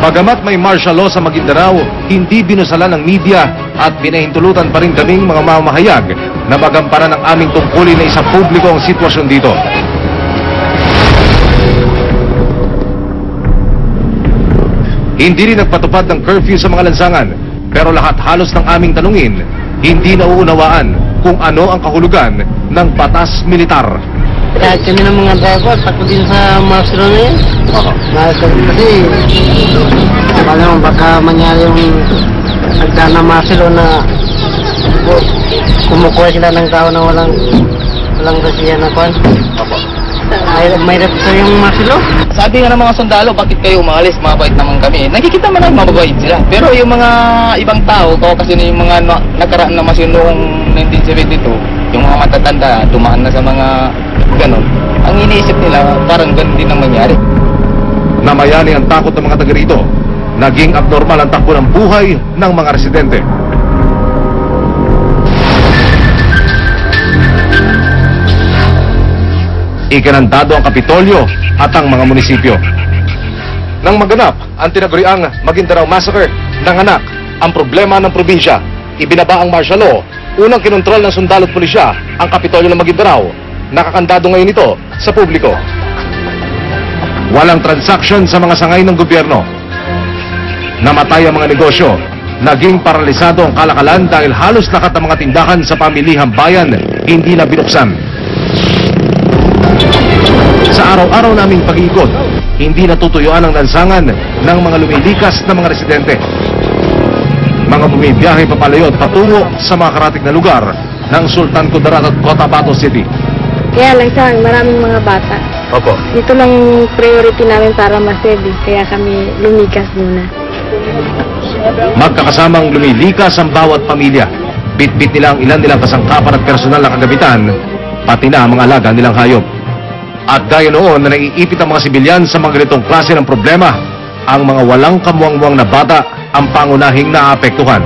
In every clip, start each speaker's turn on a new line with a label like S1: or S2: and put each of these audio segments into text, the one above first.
S1: Bagamat may martial law sa Maguindanao, hindi binusala ng media at pinahintulutan pa rin kaming mga mamahayag na magampanan ang aming tungkulin na isang publiko ang sitwasyon dito. Hindi rin nagpatupad ng curfew sa mga lansangan, pero lahat halos ng aming tanungin, hindi nauunawaan kung ano ang kahulugan ng batas militar.
S2: Kahit kami ng mga driver, takot din sa martial na yan. Kasi, baka mangyari yung nagdana martial na kumukuha sila ng tao na walang kasiyahan na kwan. May represyon yung martial.
S3: Sabi nga ng mga sundalo, bakit kayo umalis? Mabait naman kami. Nakikita man namin mababait sila. Pero yung mga ibang tao, kasi yung mga nakaraan na masino noong 1972, yung mga matatanda, dumaan na sa mga ganon. Ang iniisip nila, parang ganon din ang mangyari.
S1: Namayani ang takot ng mga taga rito. Naging abnormal ang takbo ng buhay ng mga residente. Ikinandado ang Kapitolyo at ang mga munisipyo. Nang maganap ang tinaguriang Maguindanao Massacre, nanganak ang problema ng probinsya. Ibinaba ang martial law, unang kinontrol ng sundalo at pulisya ang Kapitolyo ng Maguindanao. Nakakandado ngayon ito sa publiko. Walang transaksyon sa mga sangay ng gobyerno. Namatay ang mga negosyo. Naging paralisado ang kalakalan dahil halos lahat ng mga tindahan sa pamilihang bayan hindi na binuksan. Sa araw-araw naming pag-iikot, hindi natutuyuan ang lansangan ng mga lumilikas na mga residente. Mga bumibiyahe papalayo at patungo sa mga karatig na lugar ng Sultan Kudarat at Cotabato City.
S4: Kaya lang sa maraming mga bata.
S1: Opo.
S4: Dito lang priority namin para ma-save, kaya kami lumikas muna.
S1: Magkakasamang lumilikas ang bawat pamilya. Bit-bit nila ang ilan nilang kasangkapan at personal na kagamitan, pati na ang mga alaga nilang hayop. At gaya noon na naiipit ang mga sibilyan sa mga ganitong klase ng problema, ang mga walang kamuang-muang na bata ang pangunahing naapektuhan.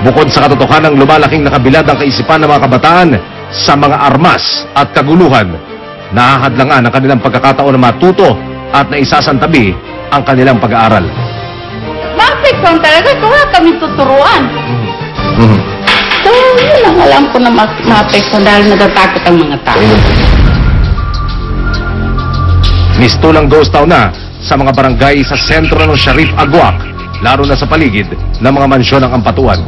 S1: Bukod sa katotohanang lumalaking nakabilad ang kaisipan ng mga kabataan sa mga armas at kaguluhan, nahahadlangan ang kanilang pagkakataon na matuto at naisasantabi ang kanilang pag-aaral.
S5: Maapektuhan talaga, kaya kami tuturuan. So, yun ang alam ko na maapektuhan dahil natatakot ang mga tao.
S1: Mistulang ghost town na sa mga barangay sa sentro ng Sharif Aguac, lalo na sa paligid ng mga mansyon ng Ampatuan.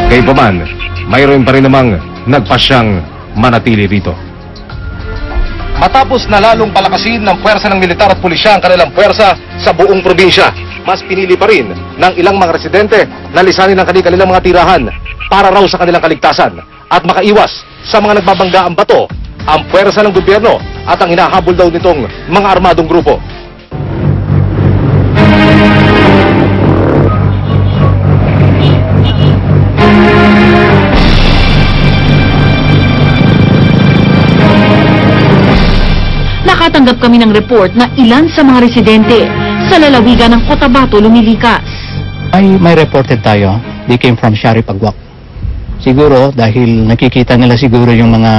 S1: Gayunpaman, mayroon pa rin namang nagpasyang manatili rito. Matapos na lalong palakasin ng puwersa ng militar at pulisya ang kanilang puwersa sa buong probinsya, mas pinili pa rin ng ilang mga residente na lisanin ang kanilang mga tirahan para raw sa kanilang kaligtasan at makaiwas sa mga nagbabanggaang bato, ang puwersa ng gobyerno at ang hinahabol daw nitong mga armadong grupo.
S6: Nakatanggap kami ng report na ilan sa mga residente sa lalawigan ng Cotabato lumilikas.
S7: May reported tayo. They came from Sharif Aguac. Siguro dahil nakikita nila siguro yung mga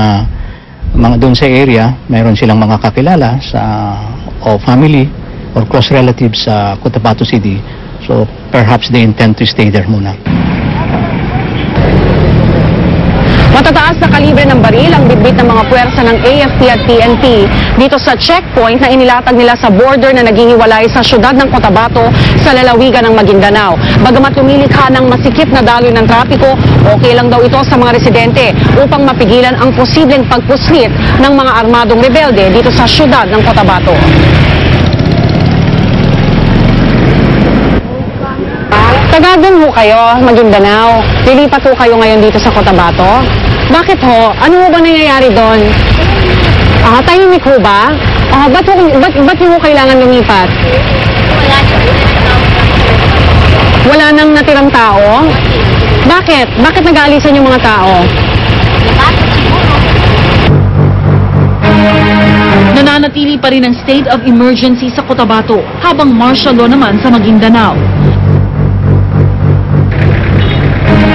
S7: doon sa area, mayroon silang mga kakilala o family or close relatives sa Cotabato City. So perhaps they intend to stay there muna.
S8: Matataas na kalibre ng baril ang bitbit ng mga puwersa ng AFP at PNP dito sa checkpoint na inilatag nila sa border na naghihiwalay sa syudad ng Cotabato sa lalawigan ng Maguindanao. Bagamat lumilikha ng masikip na daloy ng trapiko, okay lang daw ito sa mga residente upang mapigilan ang posibleng pagpuslit ng mga armadong rebelde dito sa syudad ng Cotabato. Tagadon ho kayo, Maguindanao. Lilipat ho kayo ngayon dito sa Cotabato. Bakit ho? Ano ho ba nangyayari doon? Tahimik ho ba? Ba't ho kailangan lumipat? Wala nang natirang tao? Bakit? Bakit nag-aalisan yung mga tao?
S6: Nananatili pa rin ang state of emergency sa Cotabato habang martial law naman sa Maguindanao.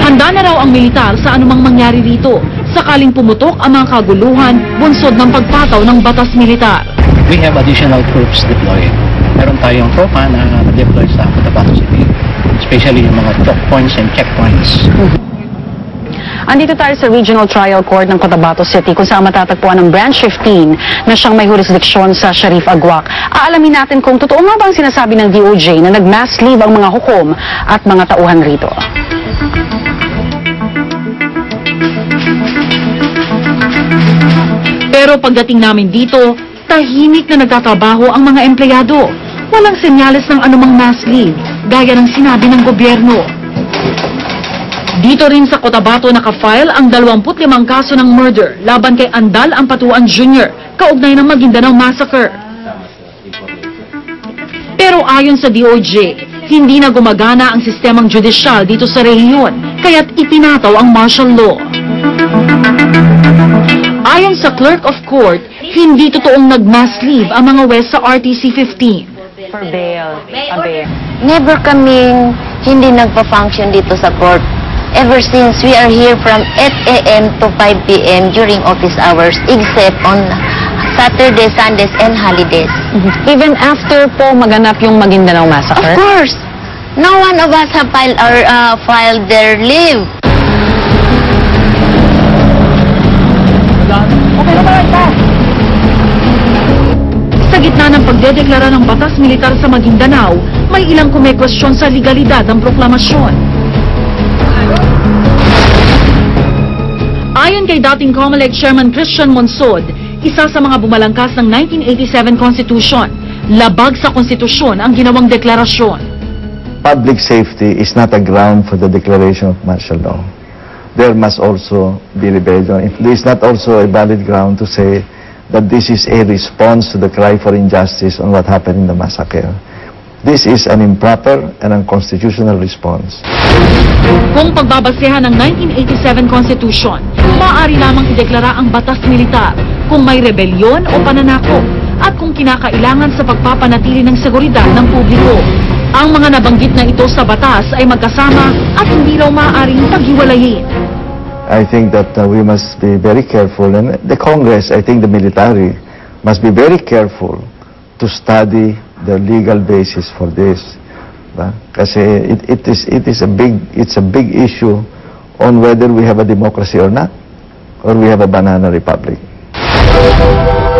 S6: Handa na raw ang militar sa anumang mangyari rito. sakaling pumutok ang mga kaguluhan bunsod ng pagpataw ng batas militar.
S7: We have additional troops deployed. Meron tayong tropa na deploy sa Cotabato City, especially yung mga choke points and checkpoints.
S8: Andito tayo sa Regional Trial Court ng Cotabato City kung saan matatagpuan ng Branch 15 na siyang may jurisdiksyon sa Sharif Agwak. Aalamin natin kung totoo nga ba ang sinasabi ng DOJ na nag-mass leave ang mga hukom at mga tauhan rito.
S6: Pero pagdating namin dito, tahimik na nagtatrabaho ang mga empleyado. Walang senyales ng anumang mass leave, gaya ng sinabi ng gobyerno. Dito rin sa Cotabato nakafile ang 25 kaso ng murder laban kay Andal Ampatuan Jr. kaugnay ng Maguindanao Massacre. Pero ayon sa DOJ, hindi na gumagana ang sistemang judisyal dito sa rehiyon, kaya't ipinataw ang martial law. Ayon sa Clerk of Court, hindi totoong nag-mass leave ang mga West sa RTC 15.
S8: For bail.
S9: Never kaming hindi nagpa-function dito sa court. Ever since we are here from 8 a.m. to 5 p.m. during office hours, except on Saturdays, Sundays, and holidays.
S8: Even after po maganap yung Maguindanao
S9: Of
S8: Massacre?
S9: course, no one of us have filed their leave.
S6: Sa gitna ng pagdedeklara ng batas militar sa Maguindanao, may ilang kumekwestiyon sa legalidad ng proklamasyon. Ayon kay dating COMELEC Chairman Christian Monsod, isa sa mga bumalangkas ng 1987 Constitution, labag sa konstitusyon ang ginawang deklarasyon.
S10: Public safety is not a ground for the declaration of martial law. There must also be rebellion. If there is not also a valid ground to say that this is a response to the cry for injustice on what happened in the massacre. This is an improper and unconstitutional response.
S6: Kung pagbabasehan ng 1987 Constitution, maaari lamang ideklara ang batas militar kung may rebelyon o pananakop at kung kinakailangan sa pagpapanatili ng seguridad ng publiko. Ang mga nabanggit na ito sa batas ay magkasama at hindi raw maaaring paghiwalayin.
S10: I think that we must be very careful, and the Congress, I think the military, must be very careful to study the legal basis for this. Kasi it's a big issue on whether we have a democracy or not, or we have a banana republic.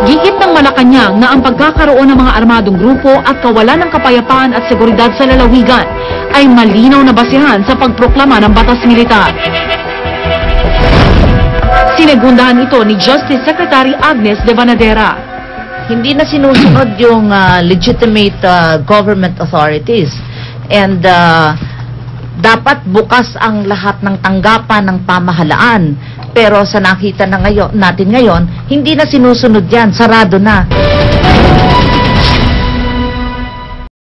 S6: Giit ng Malacanang na ang pagkakaroon ng mga armadong grupo at kawalan ng kapayapaan at seguridad sa lalawigan ay malinaw na basehan sa pagproklama ng batas militar. Sinegundahan ito ni Justice Secretary Agnes de Vanadera.
S11: Hindi na sinusunod yung legitimate government authorities. And dapat bukas ang lahat ng tanggapan ng pamahalaan. Pero sa nakita na natin ngayon, hindi na sinusunod yan, sarado na.